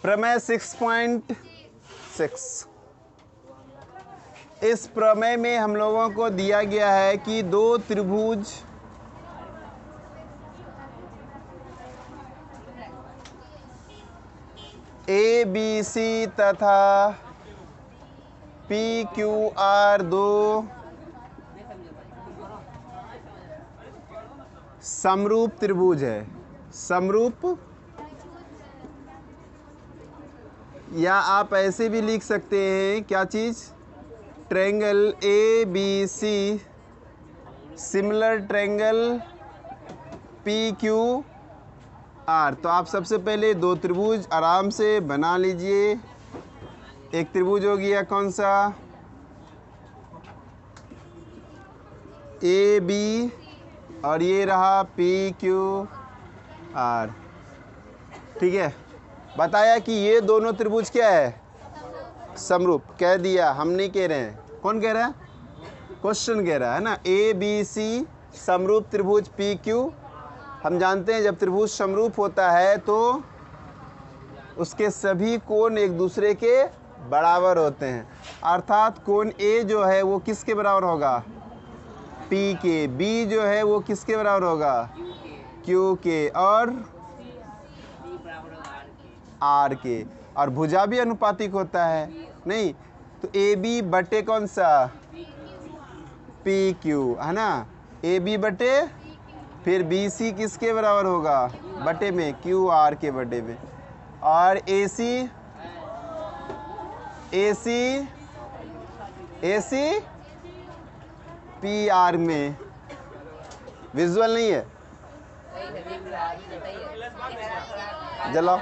प्रमेय 6.6। इस प्रमेय में हम लोगों को दिया गया है कि दो त्रिभुज ए बी सी तथा पी क्यू आर दो समरूप त्रिभुज है। समरूप, या आप ऐसे भी लिख सकते हैं क्या चीज़, triangle A B C similar triangle P Q R. तो आप सबसे पहले दो त्रिभुज आराम से बना लीजिए। एक त्रिभुज हो गया कौन सा, ए बी, और ये रहा पी क्यू आर। ठीक है, बताया कि ये दोनों त्रिभुज क्या है, समरूप। कह दिया, हम नहीं कह रहे हैं, कौन कह रहा है, क्वेश्चन कह रहा है ना। ए बी सी समरूप त्रिभुज पी क्यू। हम जानते हैं जब त्रिभुज समरूप होता है तो उसके सभी कोण एक दूसरे के बराबर होते हैं। अर्थात कोण ए जो है वो किसके बराबर होगा, पी के। बी जो है वो किसके बराबर होगा, क्यू के, और आर के। और भुजा भी अनुपातिक होता है नहीं, तो ए बी बटे कौन सा, पी क्यू, है ना। ए बी बटे, फिर बी सी किसके बराबर होगा, बटे में क्यू आर के बटे में। और A C, A C, A C P R में। विजुअल नहीं है, जलाओ।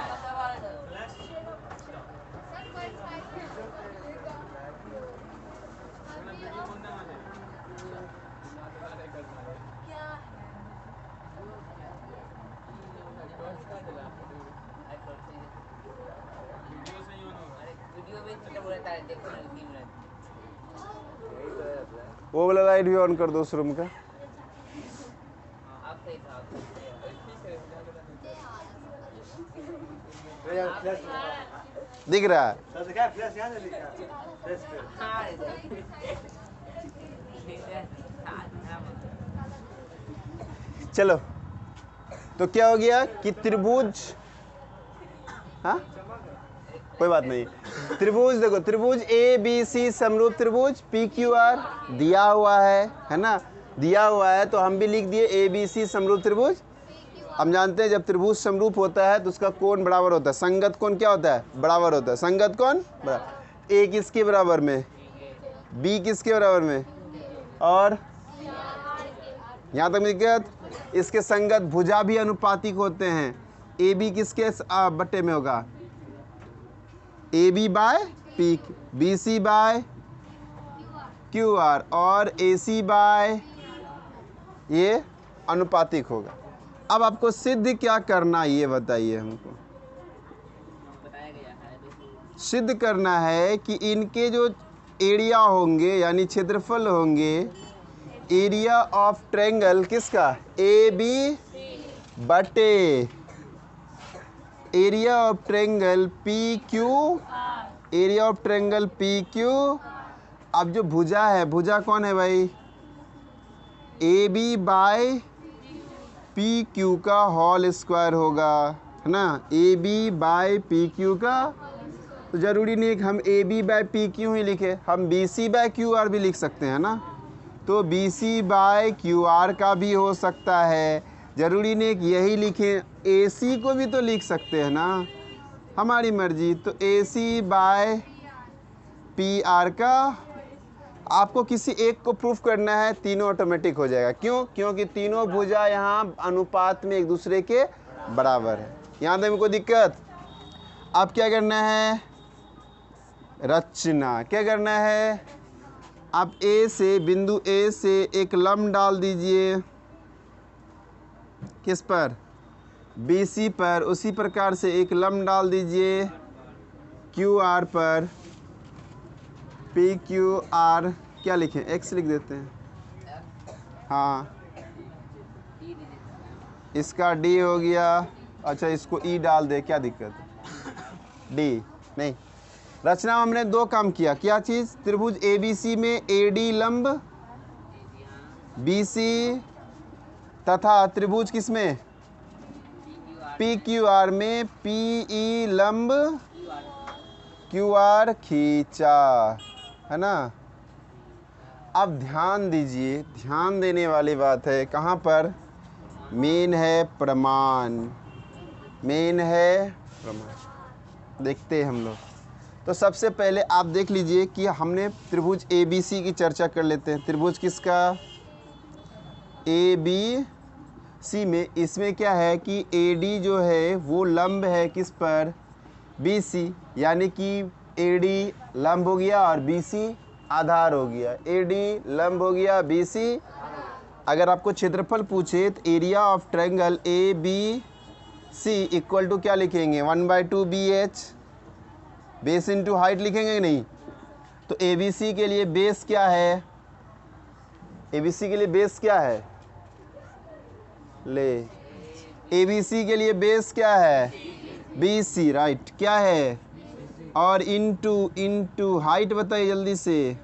वो वाला लाइट भी ऑन कर दो उस रूम का। दिख रहा है, चलो। तो क्या हो गया कि त्रिभुज, हाँ कोई बात नहीं, त्रिभुज देखो, त्रिभुज ए बी सी समरूप त्रिभुज पी क्यू आर दिया हुआ है ना। दिया हुआ है तो हम भी लिख दिए ए बी सी समरूप त्रिभुज। हम जानते हैं जब त्रिभुज समरूप होता है तो उसका कोण बराबर होता है। संगत कोण क्या होता है, बराबर होता है। संगत कोण बराबर, ए किसके बराबर में, बी किसके बराबर में, और यहाँ तक दिक्कत। इसके संगत भुजा भी अनुपातिक होते हैं। ए बी किसके बट्टे में होगा, A B by P, B C by Q R, और ए सी बाय ये अनुपातिक होगा। अब आपको सिद्ध क्या करना ये बताइए हमको। सिद्ध करना है कि इनके जो एरिया होंगे यानी क्षेत्रफल होंगे, एरिया ऑफ ट्रायंगल किसका, ए बी बटे area of triangle P Q, area of triangle P Q. अब जो भुजा है, भुजा कौन है भाई, A B by P Q का होल स्क्वायर होगा, है ना। A B by P Q का, तो ज़रूरी नहीं कि हम A B by P Q ही लिखें, हम B C by Q R भी लिख सकते हैं ना। तो B C by Q are का भी हो सकता है, ज़रूरी नहीं कि यही लिखें। ए सी को भी तो लिख सकते हैं ना, हमारी मर्जी। तो ए सी बाय पी आर का आपको किसी एक को प्रूफ करना है, तीनों ऑटोमेटिक हो जाएगा। क्यों, क्योंकि तीनों भुजा यहाँ अनुपात में एक दूसरे के बराबर है। यहाँ तक कोई दिक्कत। अब क्या करना है, रचना। क्या करना है, आप ए से, बिंदु ए से एक लंब डाल दीजिए, किस पर, बी सी पर। उसी प्रकार से एक लंब डाल दीजिए क्यू आर पर, पी क्यू आर क्या लिखें, एक्स लिख देते हैं, हाँ। इसका डी हो गया, अच्छा इसको ई डाल दे, क्या दिक्कत है। डी नहीं, रचना में हमने दो काम किया। क्या चीज़? त्रिभुज ABC में AD लंब BC तथा त्रिभुज किसमें PQR में PE लंब QR खींचा, है ना। अब ध्यान दीजिए, ध्यान देने वाली बात है। कहाँ पर? मेन है प्रमाण, मेन है प्रमाण। देखते हैं हम लोग। तो सबसे पहले आप देख लीजिए कि हमने त्रिभुज ABC की चर्चा कर लेते हैं। त्रिभुज किसका? ABC में इसमें क्या है कि AD जो है वो लंब है किस पर? BC, यानी कि AD लंब हो गया और BC आधार हो गया। AD लंब हो गया, BC। अगर आपको क्षेत्रफल पूछे तो area of triangle ABC equal to क्या लिखेंगे? 1/2 BH, बेस इंटू हाइट लिखेंगे कि नहीं? तो ABC के लिए बेस क्या है? ABC के लिए बेस क्या है? ले, ABC के लिए बेस क्या है? BC, right. क्या है? और इंटू हाइट बताइए जल्दी से।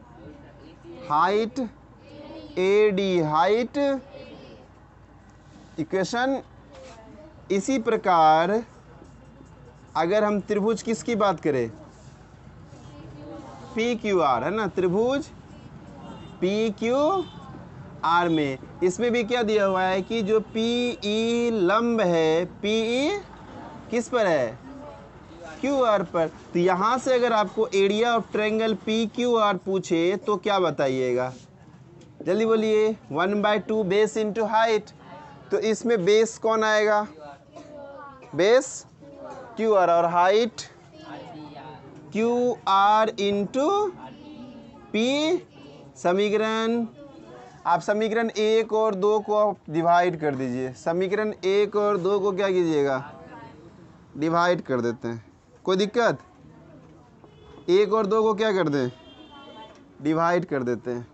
Height AD, height equation. इसी प्रकार अगर हम त्रिभुज किसकी बात करें? PQR, है ना। त्रिभुज PQR में इसमें भी क्या दिया हुआ है कि जो PE लंब है, PE किस पर है? QR पर। तो यहाँ से अगर आपको एरिया ऑफ ट्रायंगल PQR पूछे तो क्या बताइएगा? जल्दी बोलिए। 1/2 बेस इंटू हाइट। तो इसमें बेस कौन आएगा? बेस QR और हाइट QR इंटू P। समीकरण, आप समीकरण 1 और 2 को डिवाइड कर दीजिए। समीकरण 1 और 2 को क्या कीजिएगा? डिवाइड कर देते हैं। कोई दिक्कत? 1 और 2 को क्या कर दें? डिवाइड कर देते हैं।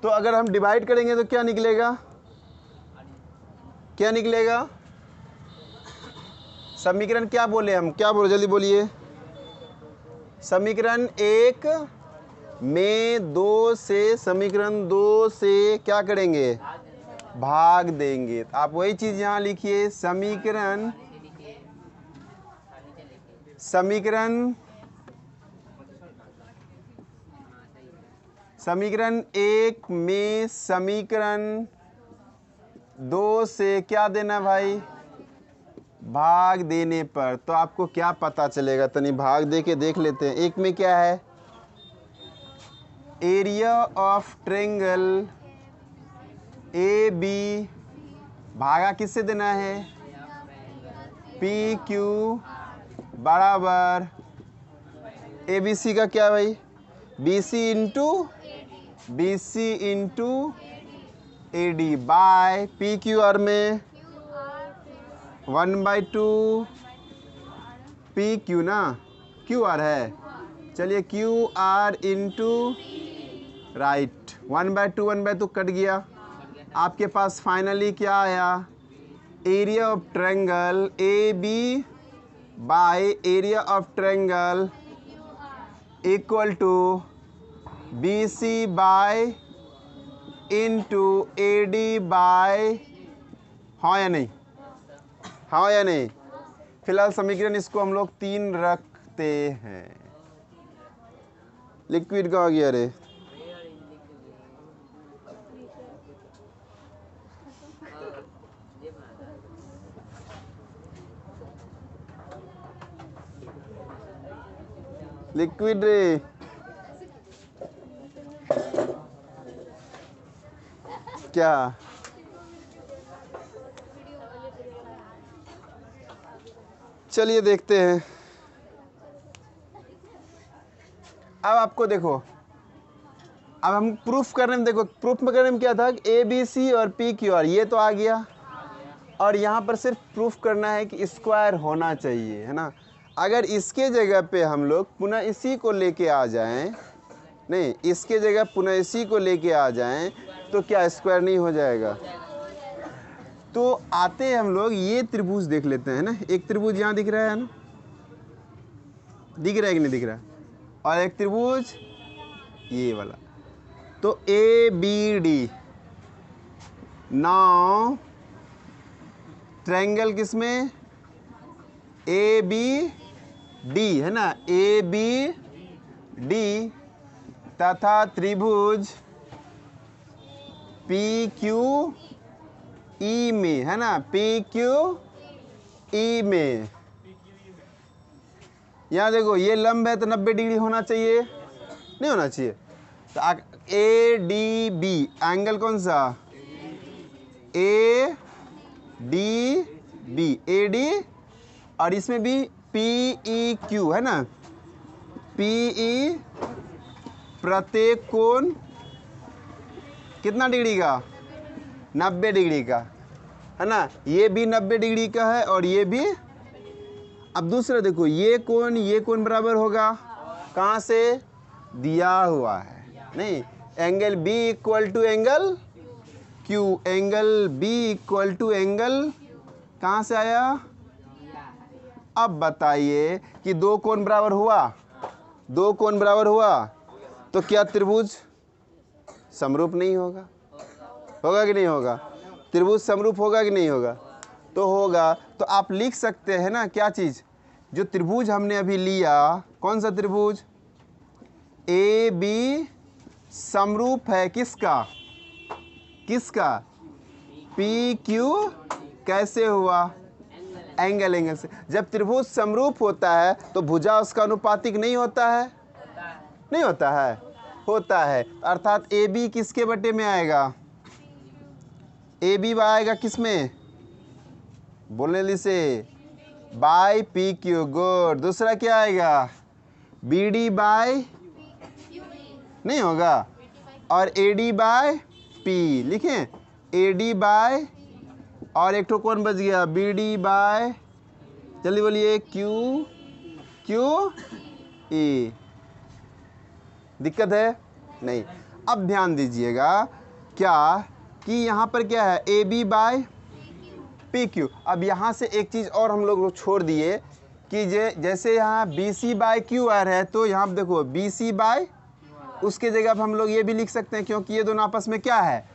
तो अगर हम डिवाइड करेंगे तो क्या निकलेगा? क्या निकलेगा? समीकरण क्या बोले हम? क्या बोले? जल्दी बोलिए। समीकरण 1 में 2 से, समीकरण 2 से क्या करेंगे? भाग देंगे। तो आप वही चीज यहाँ लिखिए। समीकरण 1 में समीकरण 2 से क्या देना भाई? भाग देने पर। तो आपको क्या पता चलेगा? तनी भाग दे के देख लेते हैं। 1 में क्या है? एरिया ऑफ ट्रायंगल AB भागा किससे देना है? PQ बराबर ABC का क्या भाई? BC into AD by PQR में 1/2 PQ ना, QR है। चलिए QR इंटू राइट 1/2 कट गया। आपके पास फाइनली क्या आया? Area of triangle AB by area of triangle equal to BC by into AD by, हाँ या नहीं? हाँ या नहीं? फिलहाल समीकरण इसको हम लोग 3 रखते हैं। लिक्विड का आ गया रे। लिक्विड रे। क्या? चलिए देखते हैं। अब आपको देखो, अब हम प्रूफ करने में, देखो प्रूफ में करने में क्या था? ABC और PQR ये तो आ गया, और यहाँ पर सिर्फ प्रूफ करना है कि स्क्वायर होना चाहिए, है ना। अगर इसके जगह पे हम लोग पुनः इसी को लेके आ जाएं, नहीं इसके जगह पुनः इसी को लेके आ जाएं, तो क्या स्क्वायर नहीं हो जाएगा? तो आते हैं हम लोग ये त्रिभुज देख लेते हैं ना। एक त्रिभुज यहाँ दिख रहा है ना, दिख रहा है कि नहीं दिख रहा है, और एक त्रिभुज ये वाला। तो A B D, now triangle किसमें, ए बी डी है ना, ए बी डी तथा त्रिभुज पी क्यू ई में है ना, पी क्यू ई में। यहाँ देखो ये लंब है तो 90 डिग्री होना चाहिए, नहीं होना चाहिए। तो ए डी बी एंगल कौन सा, A D B, A D, और इसमें भी पी ई क्यू है ना, पी ई, प्रत्येक कोण कितना डिग्री का, 90 डिग्री का है ना। ये भी 90 डिग्री का है और ये भी। अब दूसरा देखो, ये कोण बराबर होगा, कहाँ से, दिया हुआ है नहीं, angle B equal to angle Q, angle B equal to angle कहाँ से आया। अब बताइए कि दो कोण बराबर हुआ, दो कोण बराबर हुआ तो क्या त्रिभुज समरूप नहीं होगा, होगा कि नहीं होगा, त्रिभुज समरूप होगा कि नहीं होगा, तो होगा। तो आप लिख सकते हैं ना क्या चीज़, जो त्रिभुज हमने अभी लिया, कौन सा त्रिभुज, ए बी समरूप है किसका, किसका, पी क्यू, कैसे हुआ, एंगल से। जब त्रिभुज समरूप होता है तो भुजा उसका अनुपातिक नहीं होता है, नहीं होता है, होता है। अर्थात ए बी किसके बटे में आएगा, ए बी आएगा किस में, बोलने ली से, बाय पी क्यू, गुड। दूसरा क्या आएगा, बी डी बाय, नहीं होगा, और ए डी बाय पी, लिखें ए डी बाय, और एक ठो कौन बच गया, बी डी बाय, जल्दी बोलिए, क्यू क्यू ई। दिक्कत है नहीं। अब ध्यान दीजिएगा क्या कि यहाँ पर क्या है, A B by P Q. अब यहाँ से एक चीज़ और हम लोग छोड़ दिए कि जैसे यहाँ B C by Q R है, तो यहाँ पर देखो बी सी बाय, उसके जगह पर हम लोग ये भी लिख सकते हैं, क्योंकि ये दोनों आपस में क्या है,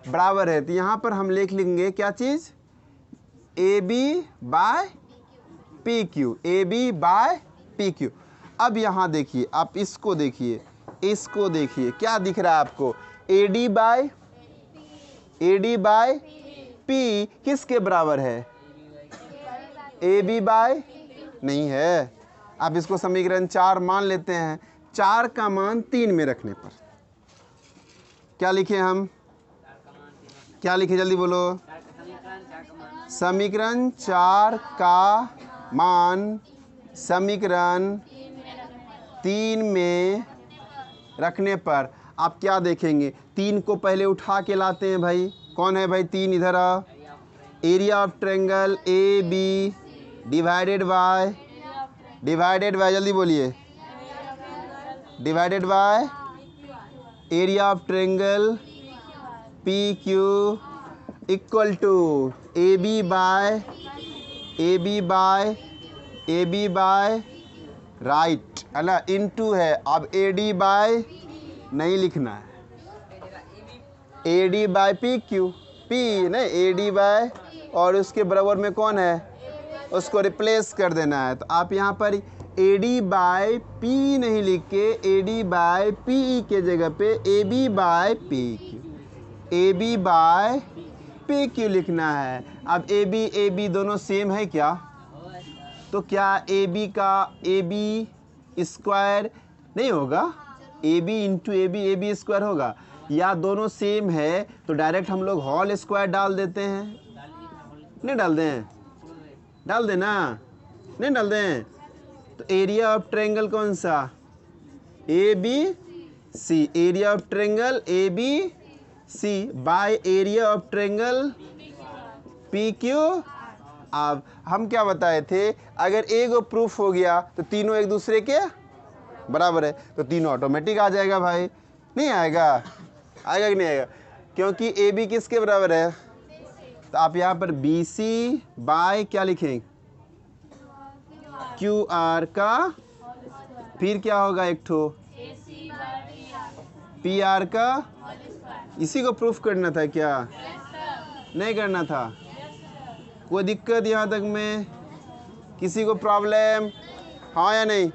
बराबर है। तो यहाँ पर हम लिख लेंगे क्या चीज़, A B by P Q, A B by P Q. अब यहाँ देखिए, आप इसको देखिए, इसको देखिए, क्या दिख रहा है आपको, ए डी बाय पी किसके बराबर है, ए बी बाय नहीं है। आप इसको समीकरण 4 मान लेते हैं। 4 का मान 3 में रखने पर क्या लिखे हम, क्या लिखे, जल्दी बोलो, समीकरण 4 का मान समीकरण 3 में रखने पर आप क्या देखेंगे, 3 को पहले उठा के लाते हैं भाई, कौन है भाई 3, इधर आ, area of triangle A B divided by, जल्दी बोलिए, divided by area of triangle P Q equal to A B by right है ना, इनटू है। अब ए डी बाय नहीं लिखना है, A D bye P Q, P नहीं, ए डी बाय, और उसके बराबर में कौन है, उसको रिप्लेस कर देना है। तो आप यहाँ पर ए डी बाय पी नहीं लिख के ए डी बाय पी के जगह पे A B by P Q, A B by P Q लिखना है। अब ए बी दोनों सेम है क्या, तो क्या ए बी का ए बी स्क्वायर नहीं होगा, A B into A B square होगा, या दोनों सेम है तो डायरेक्ट हम लोग होल स्क्वायर डाल देते हैं, नहीं डाल दें, डाल देना, नहीं डाल दें। तो एरिया ऑफ ट्रायंगल कौन सा, A B C, area of triangle A B C by area of triangle P Q. अब हम क्या बताए थे, अगर एक प्रूफ हो गया तो तीनों एक दूसरे के बराबर है, तो तीनों ऑटोमेटिक आ जाएगा भाई, नहीं आएगा, आएगा कि नहीं आएगा, क्योंकि ए बी किसके बराबर है, तो आप यहाँ पर बी सी बाय क्या लिखेंगे, क्यू आर का, फिर क्या होगा एक ठो पी आर का। इसी को प्रूफ करना था क्या, नहीं करना था? कोई दिक्कत यहाँ तक में, किसी को प्रॉब्लम, हाँ या नहीं?